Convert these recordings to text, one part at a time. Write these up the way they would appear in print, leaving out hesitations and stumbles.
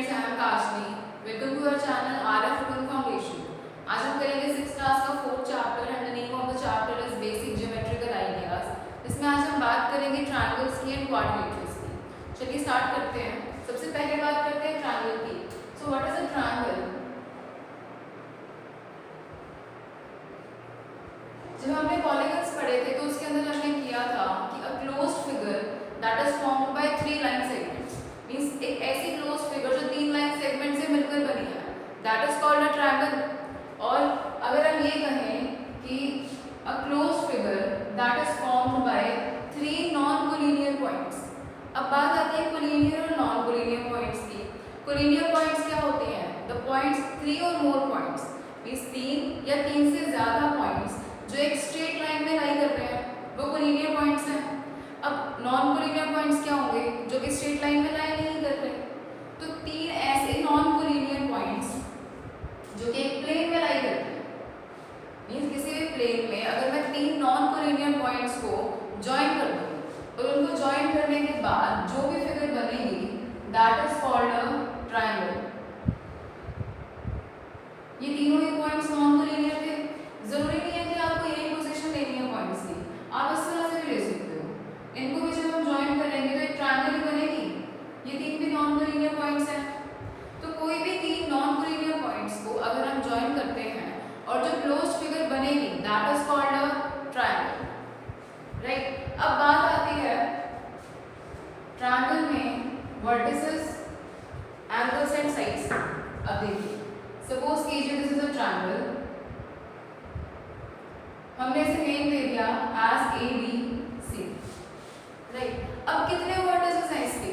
Friends, I am Kashni. Welcome to our channel RF Ribbon Foundation. आज हम करेंगे 6th class का 4th chapter and the name of the chapter is basic geometrical ideas. इसमें आज हम बात करेंगे ट्रायंगल्स की एंड क्वाड्रिलेटरल्स की। चलिए स्टार्ट करते हैं। सबसे पहले बात करते हैं ट्रायंगल की। So what is a triangle? जब हमने पॉलीगन्स पढ़े थे तो उसके अंदर हमने किया था कि a closed figure that is formed by 3 line segments, means एक ऐसी क्लोज्ड फिगर जो 3 लाइन सेगमेंट से मिलकर बनी है, that is called a triangle. और अगर हम ये कहें कि a closed figure that is formed by 3 non collinear points. अब बात आती है कोलिनियर और नॉन कोलिनियर पॉइंट्स की। कोलिनियर पॉइंट्स क्या होते हैं? द पॉइंट्स 3 और मोर पॉइंट्स, मींस 3 या 3 से ज्यादा पॉइंट्स जो एक स्ट्रेट लाइन में लाई कर रहे हैं, वो कोलिनियर पॉइंट्स हैं। अब नॉन कोलिनियर पॉइंट्स क्या होंगे? जो कि स्ट्रेट लाइन में लाई नहीं कर रहे। तो 3 ऐसे नॉन कोलिनियर पॉइंट्स जो कि एक प्लेन में लाई करते हैं, मींस किसी भी प्लेन में अगर मैं 3 नॉन कोलिनियर पॉइंट्स को ज्वाइन कर दूं और उनको ज्वाइन करने के बाद जो भी फिगर बनेगी that is called a triangle. ये तीनों ही पॉइंट्स नॉन कोलिनियर थे। जरूरी नहीं है कि आपको यही पोजीशन लेनी है पॉइंट्स की, आप इस तरह से भी ले सकते हो। इनको भी जब हम ज्वाइन करेंगे तो एक ट्रायंगल ही बनेगी। ये 3 भी नॉन कोलिनियर पॉइंट्स हैं। तो कोई भी 3 नॉन कोलिनियर पॉइंट्स को अगर हम ज्वाइन करते हैं और जो क्लोज्ड फिगर बनेगी that is called a triangle, right. अब बात आती है ट्रायंगल में वर्टिसेस, एंगल्स एंड साइड्स। अब देखिए, सपोज कीजिए दिस इज अ ट्रायंगल, हमने इसे नेम दे दिया एज ABC, राइट। अब कितने वर्टिसेस हैं इसके?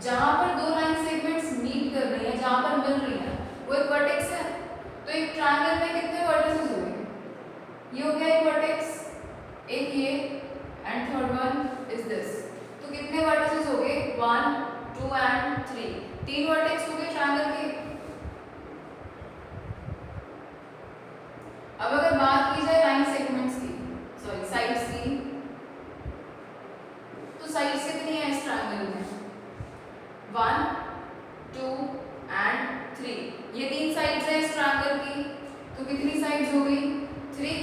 जहां पर 2 लाइन सेगमेंट्स मीट कर रही हैं, जहां पर मिल रही हैं, वो एक वर्टेक्स है। तो एक ट्रायंगल में कितने वर्टिसेस हुए? ये हो गया एक वर्टेक्स, एक ये, and third one is this. तो कितने वर्टिसेस हो गए? 1 2 एंड 3। 3 वर्टेक्स हो गए ट्रायंगल के। अब अगर बात की जाए लाइन सेगमेंट्स की, सॉरी साइड्स की, तो साइड्स कितनी है इस ट्रायंगल में? 1 2 एंड 3। ये 3 साइड्स है इस ट्रायंगल की। तो कितनी साइड्स हो गई? 3।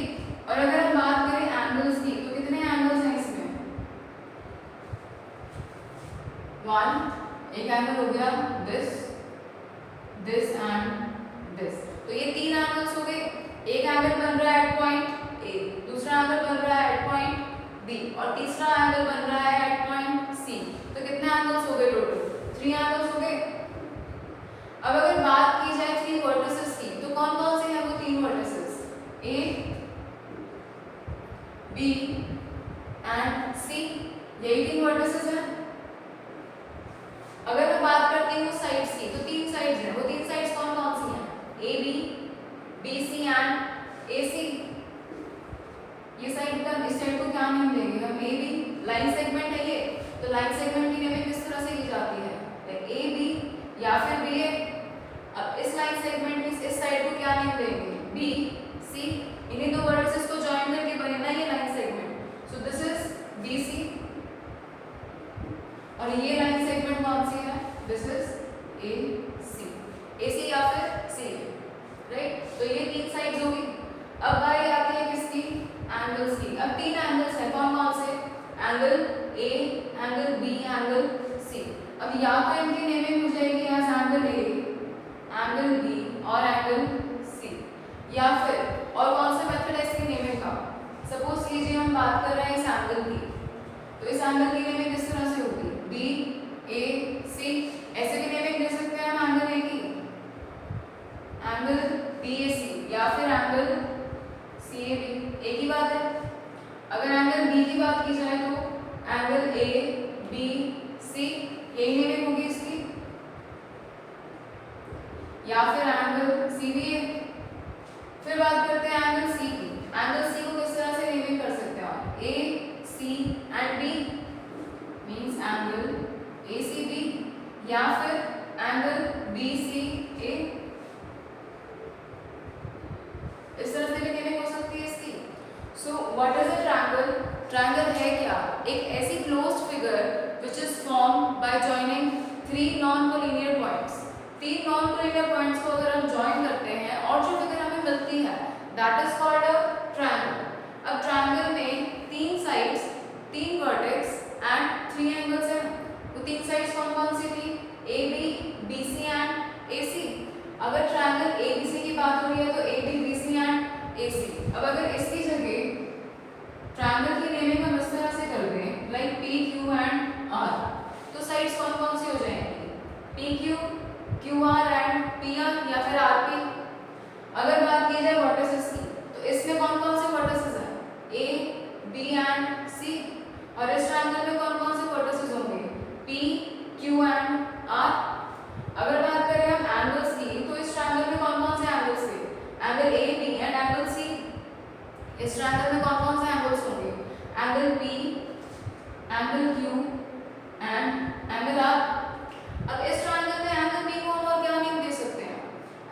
और अगर हम बात करें एंगल्स की, तो कितने एंगल्स हैं इसमें? 1, एक एंगल हो गया दिस, दिस एंड दिस। तो ये 3 एंगल्स हो गए। एक एंगल बन रहा है एट पॉइंट ए, दूसरा एंगल बन रहा है एट पॉइंट बी, और तीसरा एंगल बन रहा है एट पॉइंट सी। तो कितने एंगल्स हो गए टोटल? 3 एंगल्स हो गए। अब अगर बात की जाए 3 वर्टिसेस की, तो कौन कौन से हैं वो 3 वर्टिसेस? ए, बी एंड सी, यही 3 वर्टिसेस हैं। अगर मैं बात करती हूँ साइड्स की, तो 3 साइड्स हैं। वो 3 साइड्स कौन कौन सी हैं? A B, BC and AC। ये साइड का, इस साइड को क्या नेम देंगे हम? AB, लाइन सेगमेंट है ये। तो लाइन सेगमेंट की नेमिंग किस तरह से की जाती है? लाइक AB या फिर BA। अब इस लाइन सेगमेंट में इस साइड को क्या नेम देंगे? BC। इन्हीं 2 वर्टिसेस को ज्वाइन करके बने ना ये line segment. So this is BC और ये लाइन सेगमेंट कौन सी है? This is AC। AC या फिर CA, राइट। तो ये 3 साइड्स होगी। अब बारी आती है किसकी? एंगल्स की। अब 3 एंगल्स हैं, कौन कौन से? Angle A, angle B, angle C। अब या तो इनकी नेमिंग हो जाएगी as angle A, angle B और एंगल C, या फिर और कौन सा मेथड है इसकी नेमिंग का? सपोज कीजिए हम बात कर रहे हैं इस एंगल की, तो इस एंगल की नेमिंग किस तरह से होगी? BAC। ऐसे भी नेमिंग दे सकते हैं हम एंगल A की, एंगल BAC या फिर एंगल CAB, एक ही बात है। अगर एंगल B की बात की जाए तो एंगल ABC, यही नेमिंग होगी इसकी, या फिर एंगल CBA। फिर बात करते हैं एंगल C की। एंगल C को किस तरह से नेमिंग कर सकते हैं आप? A, C and B, means angle ACB या फिर एंगल BCA। इस तरह से भी नेमिंग हो सकती है इसकी। So what is a triangle? Triangle है क्या? एक ऐसी closed figure which is formed by joining 3 non collinear points. तीन नॉन कोलिनियर पॉइंट्स को अगर हम ज्वाइन करते हैं और जो फिगर हमें मिलती है that is called a triangle. अब ट्रायंगल में तीन साइड्स, तीन वर्टेक्स एंड थ्री एंगल्स हैं। तो तीन साइड्स कौन कौन सी थी? A B, B C and A C. अगर ट्रायंगल ए बी सी की बात हो रही है तो A B, B C and A C. अब अगर इसकी जगह ट्रायंगल की नेमिंग हम इस तरह से कर दें like P Q and R, तो साइड्स कौन कौन सी हो जाएंगी? P Q, Q R and P R या फिर आर पी। अगर बात की जाए वर्टिसेस की तो इसमें कौन कौन से वर्टिसेस हैं? A B and C. और इस ट्रायंगल में कौन कौन से वर्टिसेस होंगे? P Q and R. अगर बात करें हम एंगल्स की तो इस ट्रायंगल में कौन कौन से एंगल्स थे? Angle A B and angle C. इस ट्रायंगल में कौन कौन से एंगल्स होंगे? Angle P, angle Q and angle R. अब इस ट्रायंगल में एंगल पी को हम और क्या नेम दे सकते हैं?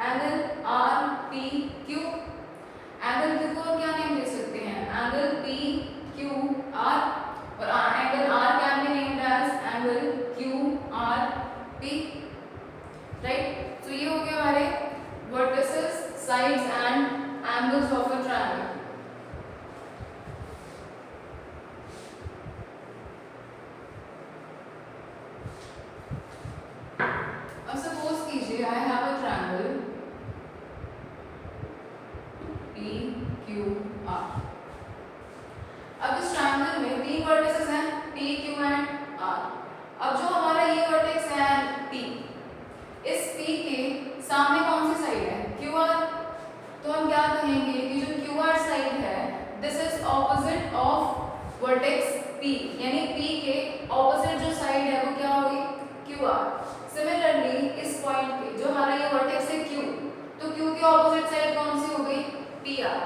Angle R P Q. Angle Q को और क्या नेम दे सकते हैं? Angle P Q R. और angle R can be named as angle Q R P, right. तो ये हो गया हमारे vertices, sides and angles of a triangle. अब सपोज कीजिए I have a triangle P Q R. अब इस ट्रायंगल में तीन वर्टिसेस हैं पी क्यू एंड आर। अब जो हमारा ये वर्टेक्स है पी, इस पी के सामने कौन सी साइड है? Q are. तो हम क्या कहेंगे कि जो क्यू आर साइड है this is opposite of vertex P, यानी पी के ऑपोजिट जो साइड है वो क्या होगी? Q R. सिमिलरली इस पॉइंट पे जो हमारा ये वर्टेक्स है Q, तो Q के ऑपोजिट साइड कौन सी हो गई? PR।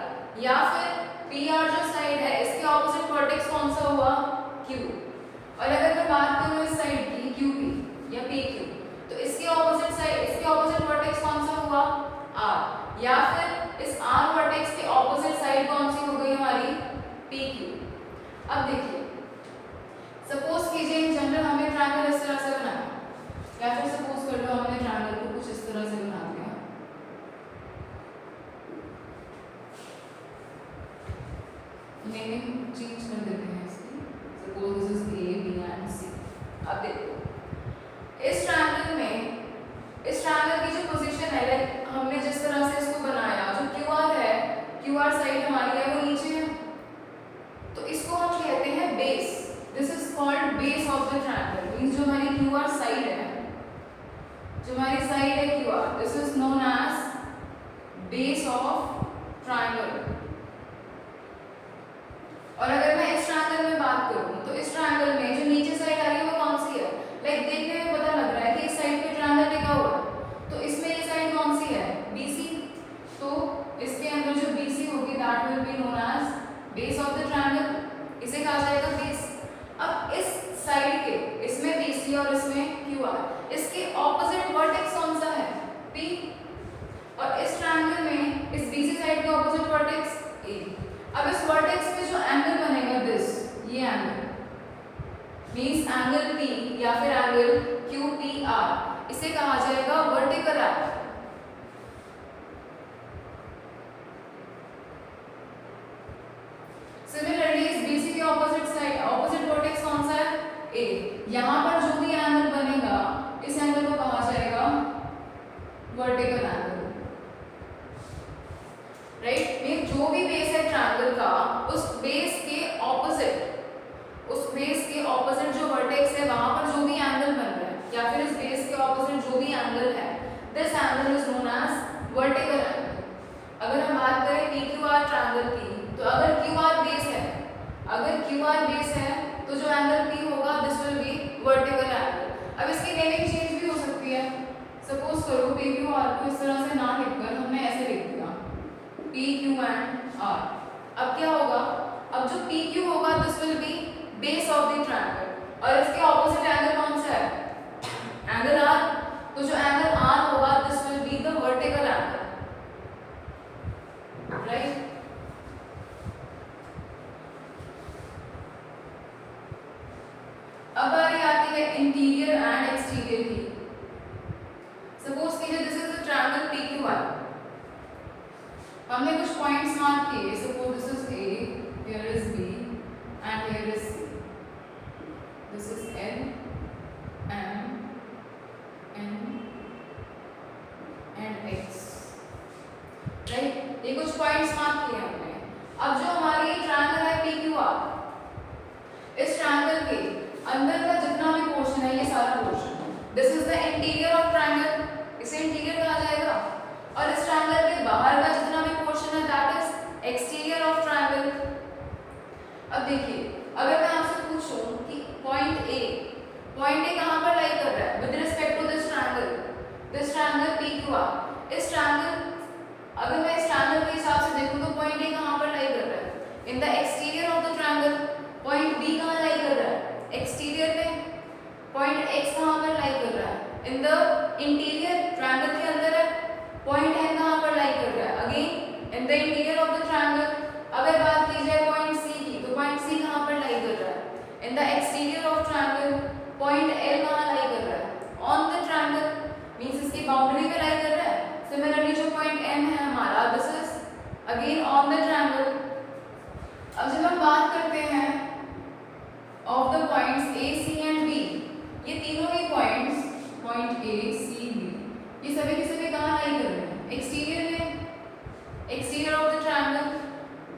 या फिर PR जो साइड है इसके ऑपोजिट वर्टेक्स कौन सा हुआ? Q। और अगर मैं बात करूं इस साइड की QP या PQ, तो इसके ऑपोजिट साइड, इसके ऑपोजिट वर्टेक्स कौन सा हुआ? R। या फिर इस R वर्टेक्स के ऑपोजिट साइड कौन सी हो गई हमारी? PQ। अब देखिए सपोज कीजिए इन जनरल हमें ट्रायंगल इस तरह से बनाना, या फिर सपोज कर लो हमने ट्रायंगल को कुछ इस तरह से बना दिया। नेमिंग चेंज कर देते हैं इसकी, suppose this is A B and C. अब देखो इस ट्रायंगल में, इस ट्रायंगल की जो पोजीशन है लाइक हमने जिस तरह से इसको बनाया, जो क्यू आर है, क्यू आर साइड हमारी है वो नीचे है, तो इसको हम कहते हैं base. This is called base of the triangle. Means जो हमारी क्यू आर साइड है, जो हमारी साइड है Q R, this is known as base of triangle. और अगर मैं इस ट्रायंगल में बात करूं तो इस ट्रायंगल में जो नीचे साइड आ रही है वो कौन सी है? लाइक देखने में पता लग रहा है कि इस साइड पे ट्रायंगल टिका हुआ है, तो इसमें ये साइड कौन सी है? BC। तो इसके अंदर जो BC होगी that will be known as base of the triangle, इसे कहा जाएगा बेस। अब इस साइड के, इसमें BC और इसमें QR, इसके ऑपोजिट वर्टेक्स कौन सा है? P। और इस ट्रायंगल में इस BC साइड के ऑपोजिट वर्टेक्स A। अब इस वर्टेक्स पे जो एंगल बनेगा दिस, ये एंगल मींस एंगल P या फिर एंगल QPR, इसे कहा जाएगा वर्टिकल एंगल। सिमिलरली इस BC के ऑपोजिट साइड, ऑपोजिट वर्टेक्स कौन सा है? A। यहाँ पर जो भी एंगल बनेगा इस एंगल को कहा जाएगा वर्टिकल एंगल, राइट। मींस जो भी बेस है ट्रायंगल का, उस बेस के ऑपोजिट, उस बेस के ऑपोजिट जो वर्टेक्स है वहां पर जो भी एंगल बन रहा है, या फिर इस बेस के ऑपोजिट जो भी एंगल है, this angle is known as vertical angle. अगर हम बात करें PQR ट्रायंगल की, तो अगर QR बेस है, अगर QR बेस है तो जो एंगल P होगा this will B vertical angle. अब इसकी नेमिंग चेंज भी हो सकती है। सपोज करो PQR को इस तरह से ना लिखकर हमने ऐसे लिख दिया PQ एंड R। अब क्या होगा? अब जो PQ होगा this will be base of the triangle और इसके ऑपोजिट एंगल कौन सा है? Angle R। तो जो एंगल R होगा this will be the vertical angle, right. अब बारी आती है इंटीरियर एंड एक्सटीरियर की। सपोज हमने कुछ पॉइंट्स मार्क किए, suppose this is A, here is B and here is C, this is N M N and X, right. ये कुछ पॉइंट्स मार्क किए हमने। अब जो हमारी ट्रायंगल है पी क्यू आर, इस ट्रायंगल के अंदर का जितना भी पोर्शन है ये सारा portion, this is the interior of triangle, इसे इंटीरियर कहा जाएगा। और इस ट्रायंगल के बाहर का जितना भी पोर्शन है that is exterior of triangle. अब देखिए, अगर मैं आपसे पूछूं कि पॉइंट ए कहां पर लाई कर रहा है with respect to this triangle P Q R, इस ट्रायंगल, अगर मैं इस ट्रायंगल के हिसाब से देखूं तो पॉइंट ए कहां पर लाई कर रहा है, in the exterior of the triangle. Point B कहां लाई कर रहा है, एक्सटीरियर में। पॉइंट एक्स कहां पर लाई कर रहा है, इन द इंटीरियर, ट्रायंगल के अंदर है। पॉइंट एन कहां पर लाई कर रहा है, again in the interior of the triangle. अगर बात की जाए पॉइंट सी की, तो पॉइंट सी कहां पर लाई कर रहा है, in the exterior of triangle. Point L कहां लाई कर रहा है, ऑन द ट्रायंगल, मींस इसकी बाउंड्री पे लाई कर रहा है। सिमिलरली जो पॉइंट एम है हमारा, this is again on the triangle. अब जब हम बात करते हैं of the points A C and B, ये तीनों ही points, point A C B, ये सभी के सभी कहां लाई कर रहे हैं, एक्सटीरियर में, exterior of the triangle.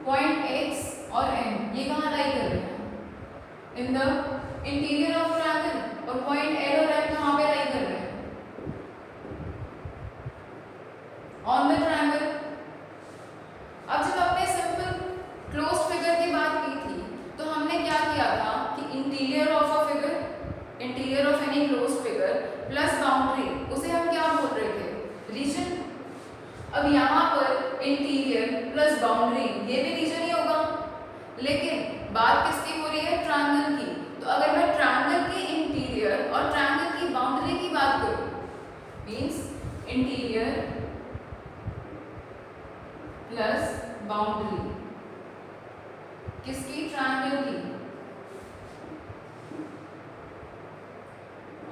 Point x और एन ये कहां लाई कर रहे हैं, in the interior of triangle. और पॉइंट एल और एम कहां पे लाई कर रहे हैं, ऑन द ट्रायंगल। अब जब हमने सिंपल क्लोज्ड फिगर की बात की थी, तो हमने क्या किया था कि interior of a figure, interior of any closed figure plus boundary, उसे हम क्या बोल रहे थे, रीजन। अब यहाँ पर इंटीरियर प्लस बाउंड्री, ये भी रीजन ही होगा, लेकिन बात किसकी हो रही है, ट्रायंगल की। तो अगर मैं ट्रायंगल के इंटीरियर और ट्रायंगल की बाउंड्री की बात करूं, मींस इंटीरियर प्लस बाउंड्री किसकी, ट्रायंगल की।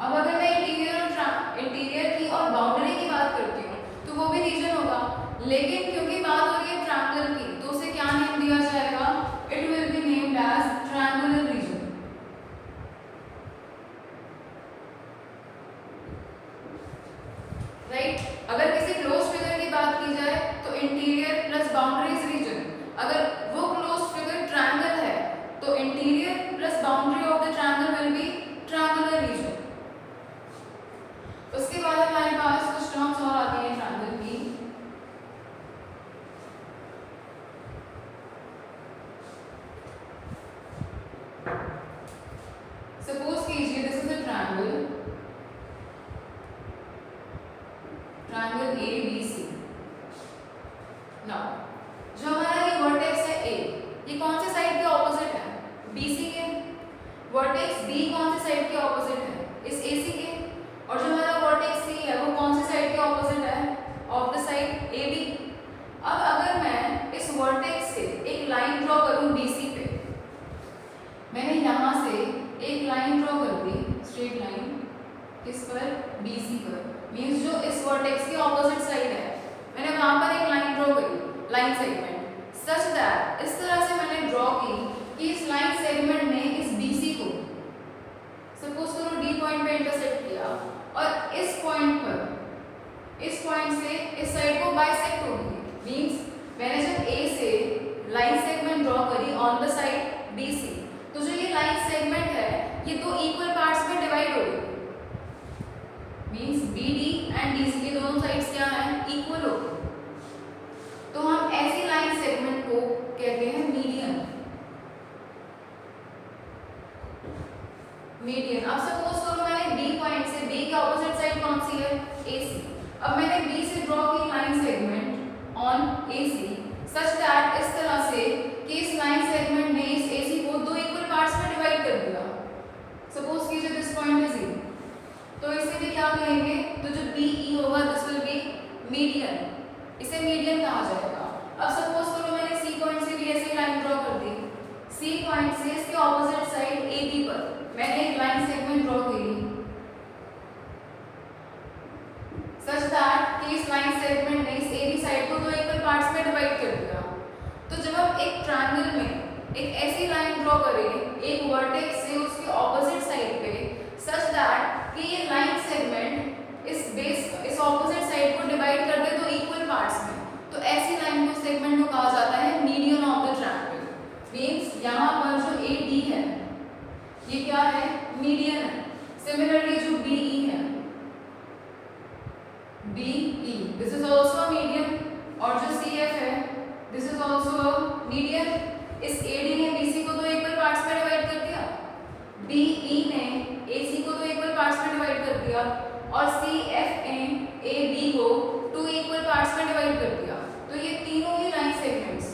अब अगर मैं इंटीरियर की और बाउंड्री की बात करती हूँ तो वो भी रीजन होगा, लेकिन क्योंकि बात हो रही है ट्रायंगल की, तो उसे क्या नेम दिया जाएगा, it will be named as triangular region. Right. अगर किसी क्लोज फिगर की बात की जाए तो interior plus boundary is region. अगर वो क्लोज फिगर ट्रायंगल है तो interior plus boundary of the triangle will be triangular region. उसके बाद हमारे पास कुछ टर्म्स और आती हैं ट्रायंगल की। सपोज कीजिए this is a triangle, triangle A B C. Now जो हमारा ये वर्टेक्स है ए, ये कौन से साइड के ऑपोजिट है, बीसी के। वर्टेक्स बी कौन से साइड के ऑपोजिट है, इस एसी के। और जो हमारा वर्टेक्स सी है वो कौन से साइड के ऑपोजिट है, of the side A B. अब अगर मैं इस वर्टेक्स से एक लाइन ड्रॉ करूं बीसी पे, मैंने यहां से एक लाइन ड्रॉ कर दी, स्ट्रेट लाइन, किस पर, बीसी पर, मींस जो इस वर्टेक्स के ऑपोजिट साइड है, मैंने वहां पर एक लाइन ड्रॉ करी, लाइन सेगमेंट, सच दैट इस तरह से मैंने ड्रॉ की कि इस लाइन सेगमेंट ने इस बीसी को, सपोज करो डी पॉइंट पे इंटरसेक्ट किया, और इस पॉइंट पर, इस पॉइंट से इस साइड को बाइसेक्ट हो गई। मींस मैंने जब ए से लाइन सेगमेंट ड्रॉ करी ऑन द साइड बीसी, तो जो ये लाइन सेगमेंट है ये दो इक्वल पार्ट्स में डिवाइड हो गई। मींस बीडी एंड डीसी के दोनों साइड्स क्या हैं, इक्वल हो गए। तो हम ऐसी लाइन सेगमेंट को कहते हैं मीडियन। मीडियन। अब सपोज करो मैंने बी पॉइंट से, बी के ऑपोजिट साइड कौन सी है, एसी। अब मैंने बी से ड्रॉ की line segment on AC such that इस तरह से कि इस लाइन सेगमेंट ने इस एसी को दो इक्वल पार्ट्स में डिवाइड कर दिया। सपोज कीजिए दिस पॉइंट इज ई, तो इसे भी क्या कहेंगे, तो जो बी ई होगा दिस विल बी मीडियन, इसे मीडियन कहा जाएगा। अब सपोज करो मैंने सी पॉइंट से भी ऐसे लाइन ड्रॉ कर दी, सी पॉइंट से इसके ऑपोजिट साइड ए बी पर मैंने एक लाइन सेगमेंट ड्रॉ की सच दैट कि इस लाइन सेगमेंट ने इस ए बी साइड को दो इक्वल पार्ट्स में डिवाइड कर दिया। तो जब हम एक ट्रायंगल में एक ऐसी लाइन ड्रॉ करें एक वर्टेक्स से उसके ऑपोजिट साइड पे, सच दैट कि ये लाइन सेगमेंट इस ऑपोजिट साइड को डिवाइड कर दे तो इक्वल पार्ट्स में, तो ऐसी लाइन को सेगमेंट को कहा जाता है median of the triangle. Means यहाँ पर जो AD है ये क्या है, मीडियन है। सिमिलरली जो BE है, BE this is also median, और जो CF है दिस इज आल्सो मीडियन। इस AD ने BC को तो इक्वल पार्ट्स में डिवाइड कर दिया, BE ने AC को तो इक्वल पार्ट्स में डिवाइड कर दिया, और CF ने AB को 2 इक्वल पार्ट्स में डिवाइड कर दिया। तो ये तीनों ही लाइन सेगमेंट्स,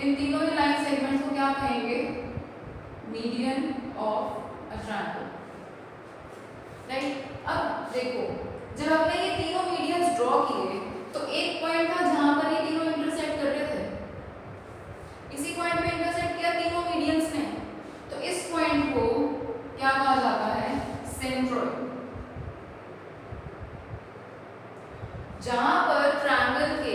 इन तीनों ही लाइन सेगमेंट्स को क्या कहेंगे, median of a triangle, right. अब देखो जब हमने ये तीनों मीडियंस ड्रॉ किए तो एक पॉइंट था जहां पर ये तीनों इंटरसेक्ट कर रहे थे, इसी पॉइंट पे इंटरसेक्ट किया तीनों मीडियंस ने, तो इस पॉइंट को क्या कहा जाता है, सेंट्रोइड। जहां पर ट्रायंगल के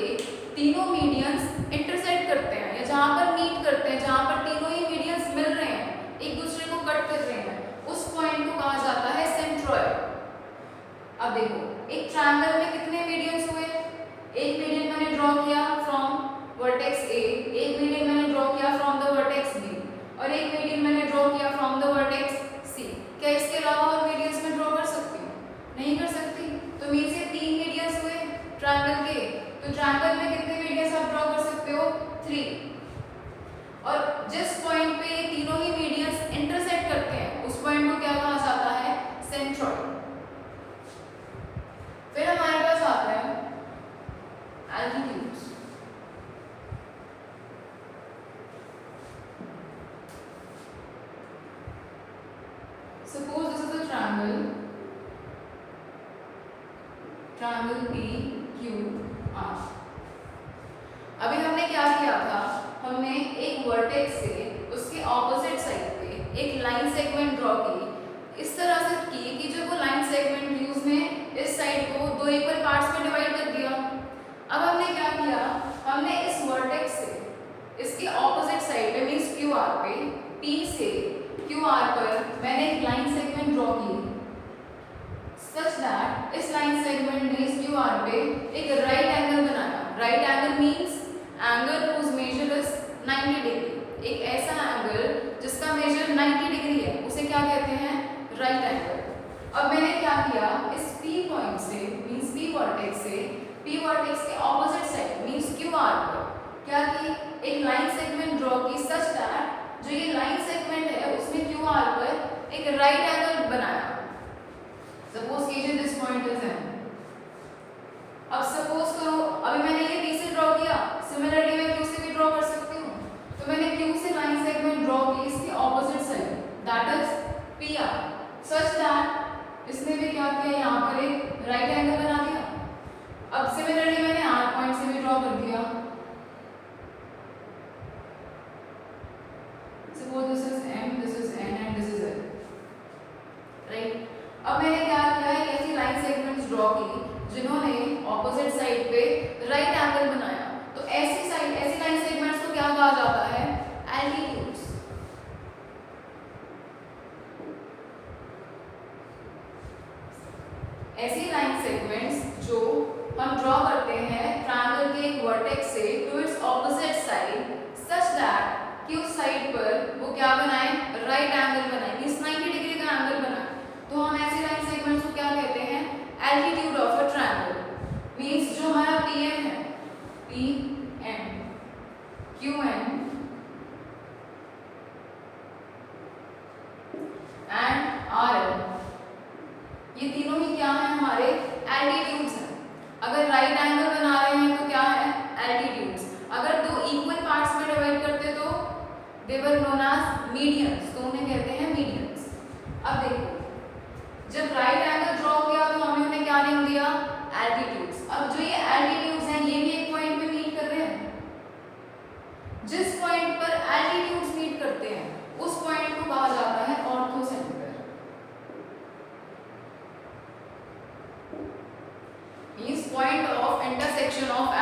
तीनों मीडियंस इंटरसेक्ट करते हैं या जहां पर मीट करते हैं, जहां पर तीनों ही मीडियंस मिल रहे हैं, एक दूसरे को कट कर रहे हैं, उस पॉइंट को कहा जाता है सेंट्रोइड। अब देखो एक ट्रायंगल में कितने मीडियंस हुए, एक मीडियन मैंने ड्रॉ किया फ्रॉम वर्टेक्स A, एक मीडियन मैंने ड्रॉ किया फ्रॉम द वर्टेक्स B, और एक मीडियन मैंने ड्रॉ किया फ्रॉम द वर्टेक्स C। क्या इसके अलावा और मीडियंस में ड्रॉ कर सकती हूँ, नहीं कर सकती। तो मींस ये 3 मीडियंस हुए ट्रायंगल के, तो ट्रायंगल में कितने मीडियंस आप ड्रॉ कर सकते हो, 3। और जिस पॉइंट पे ये तीनों ही मीडियंस इंटरसेक्ट करते हैं उस पॉइंट को क्या कहा जाता है, सेंट्रोइड। फिर हमारे पास आता है altitudes. Suppose this is a triangle PQR। अभी हमने क्या किया था, हमने एक वर्टेक्स से उसके ऑपोजिट साइड पे एक लाइन सेगमेंट ड्रॉ की, इस तरह से की कि जो वो लाइन सेगमेंट थी उसमें इस साइड को 2 इक्वल पार्ट्स में डिवाइड कर दिया। अब हमने क्या किया, हमने इस वर्टेक्स से इसके ऑपोजिट साइड पे मींस QR पे, P से QR पर मैंने एक लाइन सेगमेंट ड्रॉ की, सच दैट इस लाइन सेगमेंट ने इस QR पे एक राइट एंगल बनाया। Right angle means angle whose measure is 90 degree, एक ऐसा एंगल जिसका मेजर 90 डिग्री है उसे क्या कहते हैं, राइट एंगल। अब मैंने क्या किया, इस P पॉइंट से मींस P वर्टेक्स से P वर्टेक्स के ऑपोजिट साइड मींस QR पर क्या की, एक लाइन सेगमेंट ड्रॉ की, सच दैट जो ये लाइन सेगमेंट है उसमें QR पर एक राइट एंगल बनाया। सपोज कीजिए दिस पॉइंट इज M। अब सपोज करो अभी मैंने ये P से ड्रॉ किया, सिमिलरली मैं Q से भी ड्रॉ कर सकती हूँ। तो मैंने Q से लाइन सेगमेंट ड्रॉ की इसके opposite side, that is PR, such that इसने भी क्या किया, यहाँ पर एक राइट एंगल बना दिया। अब सिमिलरली मैंने R पॉइंट से भी ड्रॉ कर दिया। Suppose this is M, this is N and this is L, right. अब मैंने क्या किया है, ऐसी लाइन सेगमेंट्स ड्रॉ की जिन्होंने ऑपोजिट साइड पे राइट एंगल बनाया। तो ऐसी लाइन सेगमेंट्स को क्या कहा जाता है, एल्टीट्यूड्स। ऐसी लाइन सेगमेंट्स जो हम ड्रॉ करते हैं ट्रायंगल के एक वर्टेक्स से to its opposite side, such that कि उस साइड पर वो क्या बनाए, राइट एंगल बनाए, मींस 90 डिग्री का एंगल बनाए। तो हम ऐसी लाइन सेगमेंट्स को क्या कहते हैं, altitude of a triangle. Means जो हमारा PM है, PM, QN एंड RL, ये तीनों ही क्या है, हमारे एल्टीट्यूड्स हैं। अगर राइट एंगल बना रहे हैं तो क्या है, एल्टीट्यूड्स। अगर 2 इक्वल पार्ट्स में डिवाइड करते तो दे वर नोन एज मीडियंस, तो उन्हें कहते हैं मीडियंस। अब देखो जब राइट एंगल ड्रॉ किया तो हमने उन्हें क्या नेम दिया, एल्टीट्यूड्स। अब जो ये एल्टीट्यूड्स हैं ये भी एक पॉइंट पे मीट कर रहे हैं, जिस पॉइंट पर एल्टीट्यूड्स मीट करते हैं उस पॉइंट को कहा जाता है orthocentre. Means point of intersection of